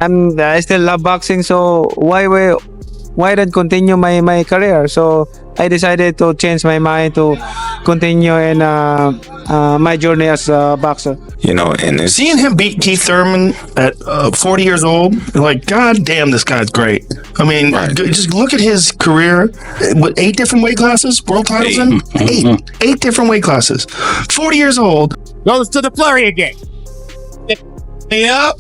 And I still love boxing, so why not continue my career? So I decided to change my mind to continue in my journey as a boxer. You know, and it's, Seeing him beat Keith Thurman at 40 years old, like, God damn, this guy's great. I mean, Right. just look at his career. With 8 different weight classes, world titles in? 8 different weight classes. 40 years old. Goes to the flurry again. Yep.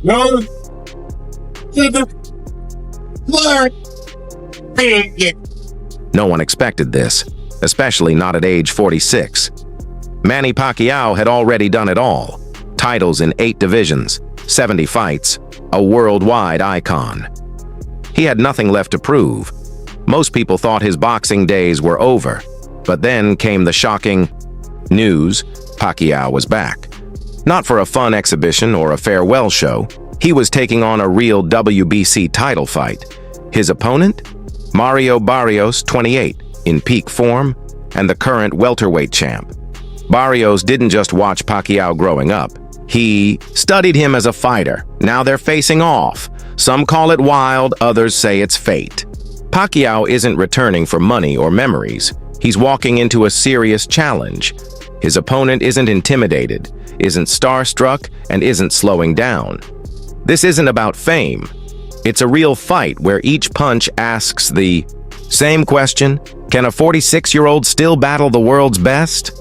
Goes to the flurry again. No one expected this, especially not at age 46. Manny Pacquiao had already done it all. Titles in 8 divisions, 70 fights, a worldwide icon. He had nothing left to prove. Most people thought his boxing days were over, but then came the shocking news: Pacquiao was back. Not for a fun exhibition or a farewell show, he was taking on a real WBC title fight. His opponent? Mario Barrios, 28, in peak form, and the current welterweight champ. Barrios didn't just watch Pacquiao growing up. He studied him as a fighter. Now they're facing off. Some call it wild, others say it's fate. Pacquiao isn't returning for money or memories. He's walking into a serious challenge. His opponent isn't intimidated, isn't starstruck, and isn't slowing down. This isn't about fame. It's a real fight where each punch asks the same question: can a 46-year-old still battle the world's best?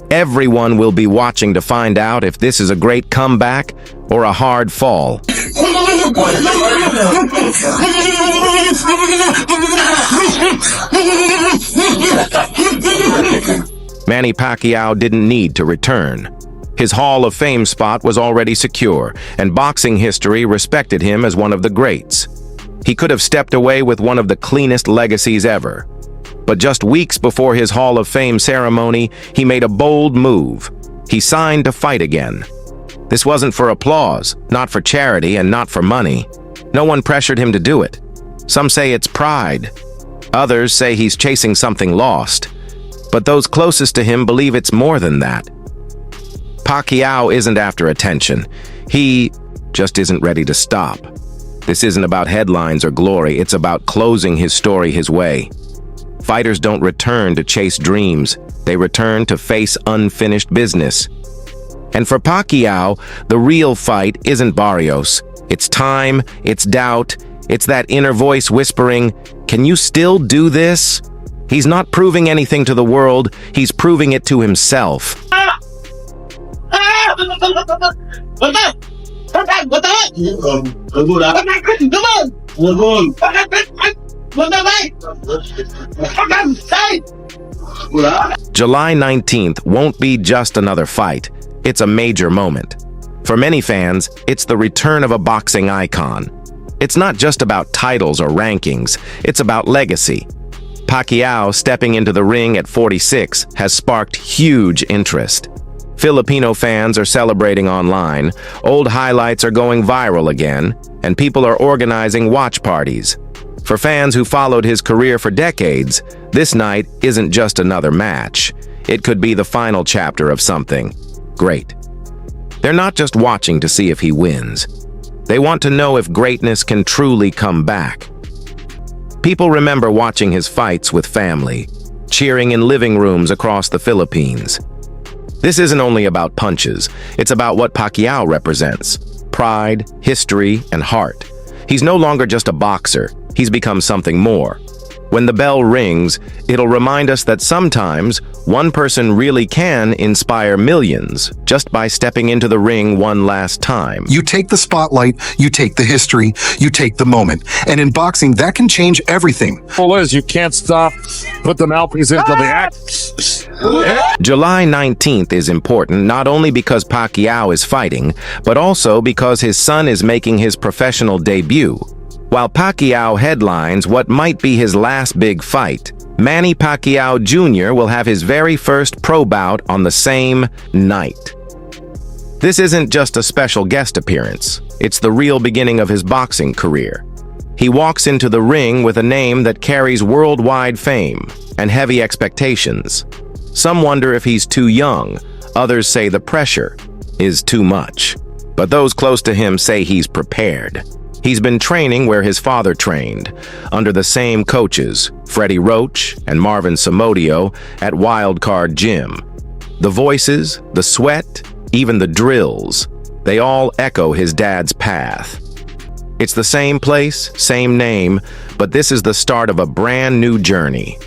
Everyone will be watching to find out if this is a great comeback or a hard fall. Manny Pacquiao didn't need to return. His Hall of Fame spot was already secure, and boxing history respected him as one of the greats. He could have stepped away with one of the cleanest legacies ever. But just weeks before his Hall of Fame ceremony, he made a bold move. He signed to fight again. This wasn't for applause, not for charity, and not for money. No one pressured him to do it. Some say it's pride. Others say he's chasing something lost. But those closest to him believe it's more than that. Pacquiao isn't after attention. He just isn't ready to stop. This isn't about headlines or glory. It's about closing his story his way. Fighters don't return to chase dreams. They return to face unfinished business. And for Pacquiao, the real fight isn't Barrios. It's time, it's doubt, it's that inner voice whispering, "Can you still do this?" He's not proving anything to the world, he's proving it to himself. July 19th won't be just another fight. It's a major moment. For many fans, it's the return of a boxing icon. It's not just about titles or rankings, it's about legacy. Pacquiao stepping into the ring at 46 has sparked huge interest. Filipino fans are celebrating online, old highlights are going viral again, and people are organizing watch parties. For fans who followed his career for decades, this night isn't just another match. It could be the final chapter of something great. They're not just watching to see if he wins. They want to know if greatness can truly come back. People remember watching his fights with family, cheering in living rooms across the Philippines. This isn't only about punches, it's about what Pacquiao represents: pride, history, and heart. He's no longer just a boxer, he's become something more. When the bell rings, it'll remind us that sometimes one person really can inspire millions just by stepping into the ring one last time. You take the spotlight, you take the history, you take the moment. And in boxing, that can change everything. Well, Liz, you can't stop. Put the mouthpiece into the act. July 19th is important not only because Pacquiao is fighting, but also because his son is making his professional debut. While Pacquiao headlines what might be his last big fight, Manny Pacquiao Jr. will have his very first pro bout on the same night. This isn't just a special guest appearance, it's the real beginning of his boxing career. He walks into the ring with a name that carries worldwide fame and heavy expectations. Some wonder if he's too young, Others say the pressure is too much. But those close to him say he's prepared. He's been training where his father trained, under the same coaches, Freddie Roach and Marvin Somodio, at Wildcard Gym. The voices, the sweat, even the drills, they all echo his dad's path. It's the same place, same name, but this is the start of a brand new journey.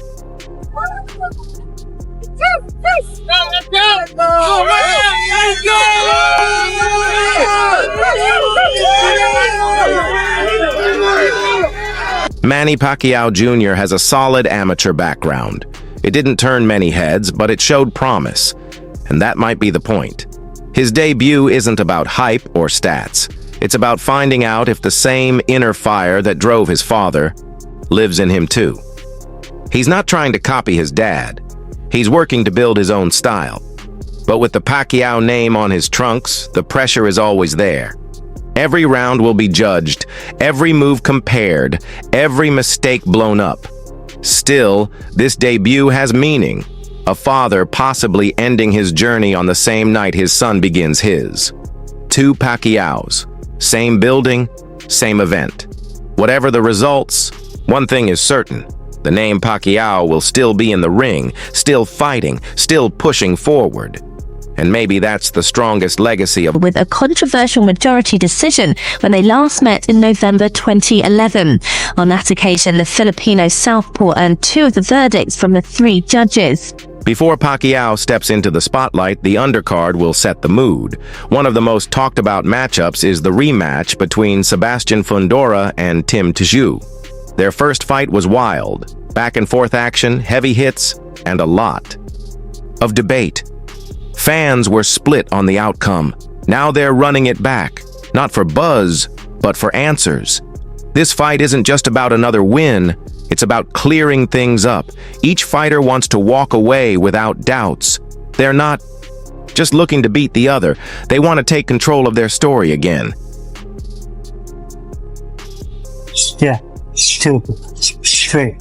Manny Pacquiao Jr. has a solid amateur background. It didn't turn many heads, but it showed promise. And that might be the point. His debut isn't about hype or stats. It's about finding out if the same inner fire that drove his father lives in him too. He's not trying to copy his dad. He's working to build his own style. But with the Pacquiao name on his trunks, the pressure is always there. Every round will be judged, every move compared, every mistake blown up. Still, this debut has meaning. A father possibly ending his journey on the same night his son begins his. Two Pacquiaos, same building, same event. Whatever the results, one thing is certain. The name Pacquiao will still be in the ring, still fighting, still pushing forward. And maybe that's the strongest legacy of... With a controversial majority decision when they last met in November 2011. On that occasion, the Filipino southpaw earned 2 of the verdicts from the 3 judges. Before Pacquiao steps into the spotlight, the undercard will set the mood. One of the most talked about matchups is the rematch between Sebastian Fundora and Tim Tszyu. Their first fight was wild. Back and forth action, heavy hits, and a lot of debate. Fans were split on the outcome. Now they're running it back, not for buzz, but for answers. This fight isn't just about another win, it's about clearing things up. Each fighter wants to walk away without doubts. They're not just looking to beat the other, they want to take control of their story again. Yeah, 2, 3,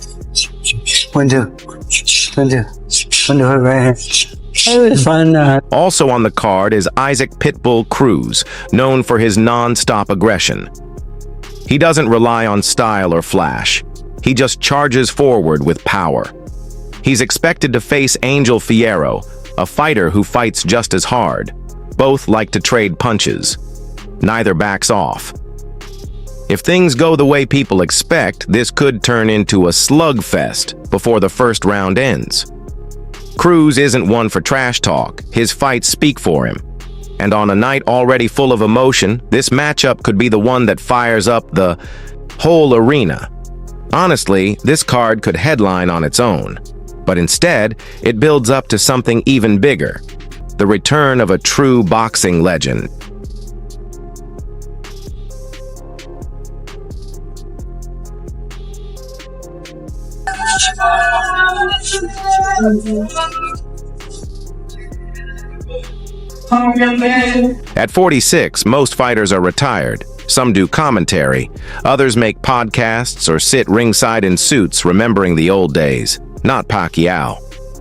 1, 2, 1, 2, 1, 2, right here. It was fun. Also on the card is Isaac Pitbull Cruz, known for his non-stop aggression. He doesn't rely on style or flash. He just charges forward with power. He's expected to face Angel Fierro, a fighter who fights just as hard. Both like to trade punches. Neither backs off. If things go the way people expect, this could turn into a slugfest before the first round ends. Cruz isn't one for trash talk. His fights speak for him. And on a night already full of emotion, this matchup could be the one that fires up the whole arena. Honestly, this card could headline on its own. But instead, it builds up to something even bigger. The return of a true boxing legend. At 46, most fighters are retired. Some do commentary. Others make podcasts or sit ringside in suits remembering the old days. Not Pacquiao.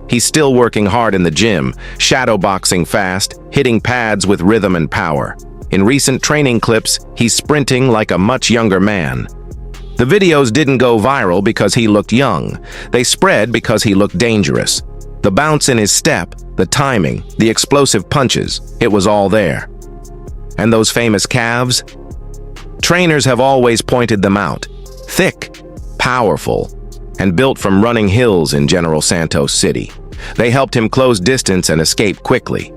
He's still working hard in the gym, shadowboxing fast, hitting pads with rhythm and power. In recent training clips, he's sprinting like a much younger man. The videos didn't go viral because he looked young. They spread because he looked dangerous. The bounce in his step, the timing, the explosive punches, it was all there. And those famous calves? Trainers have always pointed them out. Thick, powerful, and built from running hills in General Santos City. They helped him close distance and escape quickly.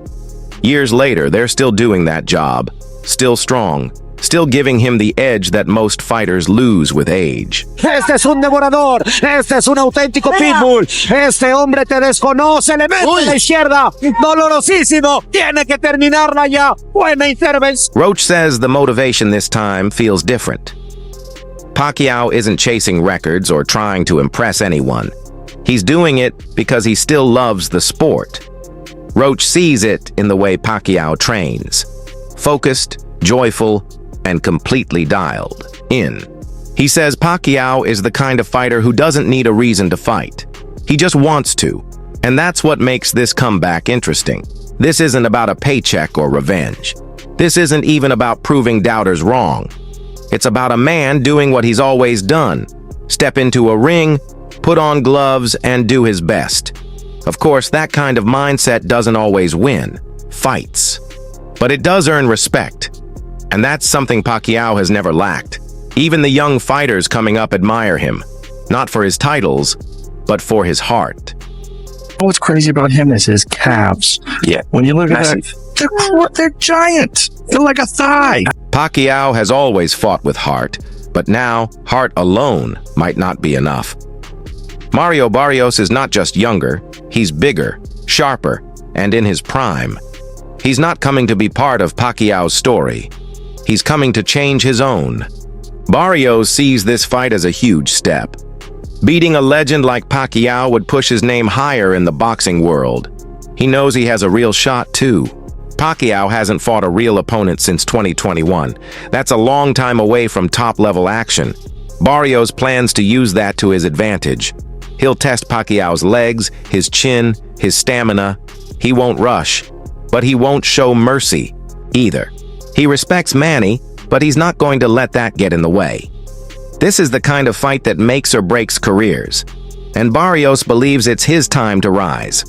Years later, they're still doing that job, still strong, still giving him the edge that most fighters lose with age. Este es un devorador, este es un auténtico pitbull, este hombre te desconoce, le mete a la izquierda, dolorosísimo, tiene que terminarla ya, buena intervención. Roach says the motivation this time feels different. Pacquiao isn't chasing records or trying to impress anyone. He's doing it because he still loves the sport. Roach sees it in the way Pacquiao trains. Focused, joyful, and completely dialed in. He says Pacquiao is the kind of fighter who doesn't need a reason to fight. He just wants to, and that's what makes this comeback interesting. This isn't about a paycheck or revenge. This isn't even about proving doubters wrong. It's about a man doing what he's always done. Step into a ring, put on gloves, and do his best. Of course, that kind of mindset doesn't always win fights. But it does earn respect. And that's something Pacquiao has never lacked. Even the young fighters coming up admire him. Not for his titles, but for his heart. What's crazy about him is his calves. Yeah. When you look at that, they're giant. They're like a thigh. Pacquiao has always fought with heart, but now heart alone might not be enough. Mario Barrios is not just younger, he's bigger, sharper, and in his prime. He's not coming to be part of Pacquiao's story. He's coming to change his own. Barrios sees this fight as a huge step. Beating a legend like Pacquiao would push his name higher in the boxing world. He knows he has a real shot too. Pacquiao hasn't fought a real opponent since 2021. That's a long time away from top-level action. Barrios plans to use that to his advantage. He'll test Pacquiao's legs, his chin, his stamina. He won't rush, but he won't show mercy either. He respects Manny, but he's not going to let that get in the way. This is the kind of fight that makes or breaks careers, and Barrios believes it's his time to rise.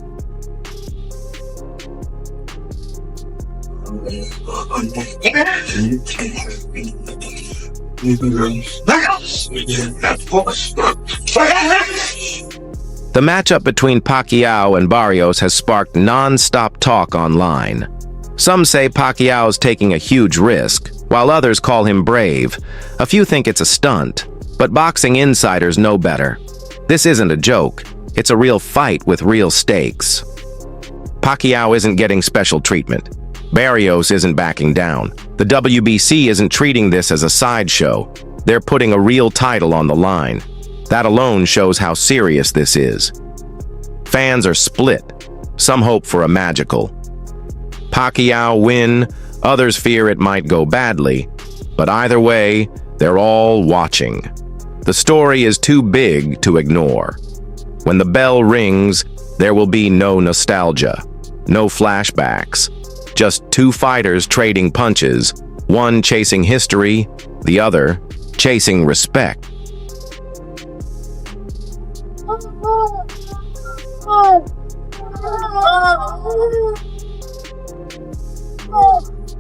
The matchup between Pacquiao and Barrios has sparked non-stop talk online. Some say Pacquiao's taking a huge risk, while others call him brave. A few think it's a stunt, but boxing insiders know better. This isn't a joke. It's a real fight with real stakes. Pacquiao isn't getting special treatment. Barrios isn't backing down. The WBC isn't treating this as a sideshow. They're putting a real title on the line. That alone shows how serious this is. Fans are split. Some hope for a magical Pacquiao win, others fear it might go badly, but either way, they're all watching. The story is too big to ignore. When the bell rings, there will be no nostalgia, no flashbacks, just two fighters trading punches, one chasing history, the other chasing respect.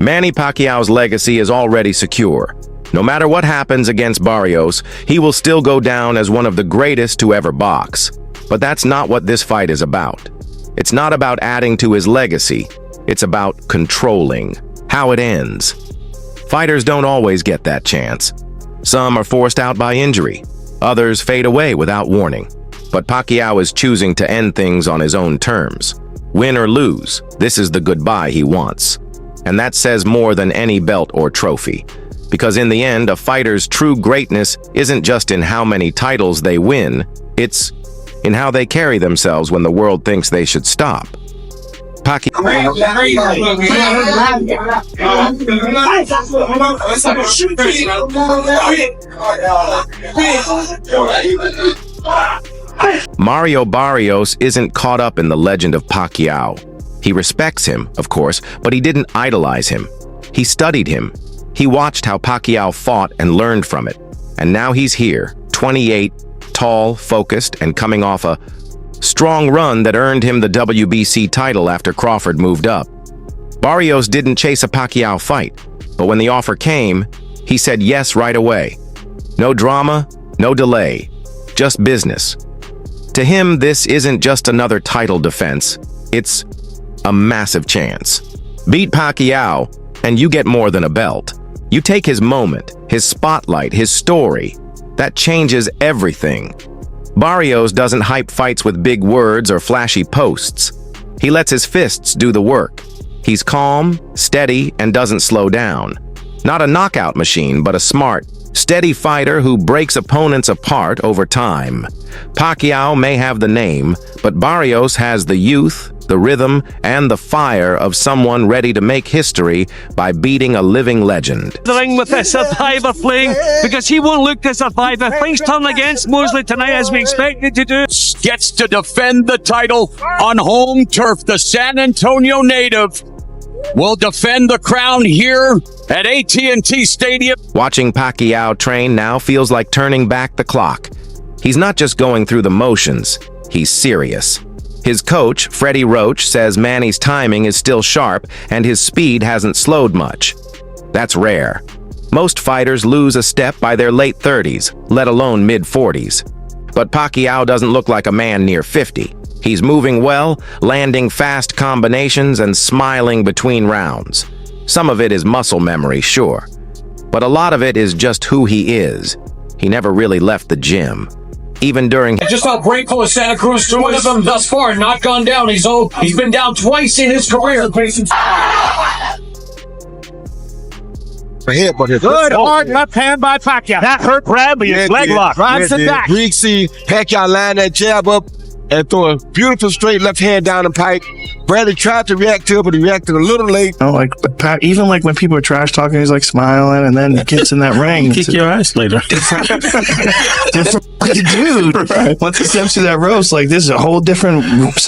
Manny Pacquiao's legacy is already secure. No matter what happens against Barrios, he will still go down as one of the greatest to ever box. But that's not what this fight is about. It's not about adding to his legacy. It's about controlling how it ends. Fighters don't always get that chance. Some are forced out by injury. Others fade away without warning. But Pacquiao is choosing to end things on his own terms. Win or lose, this is the goodbye he wants. And that says more than any belt or trophy. Because in the end, a fighter's true greatness isn't just in how many titles they win, it's in how they carry themselves when the world thinks they should stop. Mario Barrios isn't caught up in the legend of Pacquiao. He respects him, of course, but he didn't idolize him. He studied him. He watched how Pacquiao fought and learned from it. And now he's here, 28, tall, focused, and coming off a strong run that earned him the WBC title after Crawford moved up. Barrios didn't chase a Pacquiao fight, but when the offer came, he said yes right away. No drama, no delay, just business. To him, this isn't just another title defense. It's a massive chance. Beat Pacquiao, and you get more than a belt. You take his moment, his spotlight, his story. That changes everything. Barrios doesn't hype fights with big words or flashy posts. He lets his fists do the work. He's calm, steady, and doesn't slow down. Not a knockout machine, but a smart, steady fighter who breaks opponents apart over time. Pacquiao may have the name, but Barrios has the youth, the rhythm, and the fire of someone ready to make history by beating a living legend. The ring with the survivor playing because he won't look to survive. If things turn against Mosley tonight as we expected to do, Gets to defend the title on home turf. The San Antonio native will defend the crown here at AT&T Stadium. Watching Pacquiao train now feels like turning back the clock. He's not just going through the motions, he's serious. His coach, Freddie Roach, says Manny's timing is still sharp and his speed hasn't slowed much. That's rare. Most fighters lose a step by their late 30s, let alone mid-40s. But Pacquiao doesn't look like a man near 50. He's moving well, landing fast combinations and smiling between rounds. Some of it is muscle memory, sure. But a lot of it is just who he is. He never really left the gym. Even during Just how grateful is Santa Cruz to one of them thus far, not gone down. He's been down twice in his career. Good hard left hand by Pacquiao. That hurt Bradley. His leg lock. Drives it back. Greek see Pacquiao line that jab up and throw a beautiful straight left hand down the pipe. Bradley tried to react to it, but he reacted a little late. Oh, like Pat, even like when people are trash talking, he's like smiling, and then he gets in that ring. Kick your ass later. Different dude. Right. Once he steps through that roast, like this is a whole different set.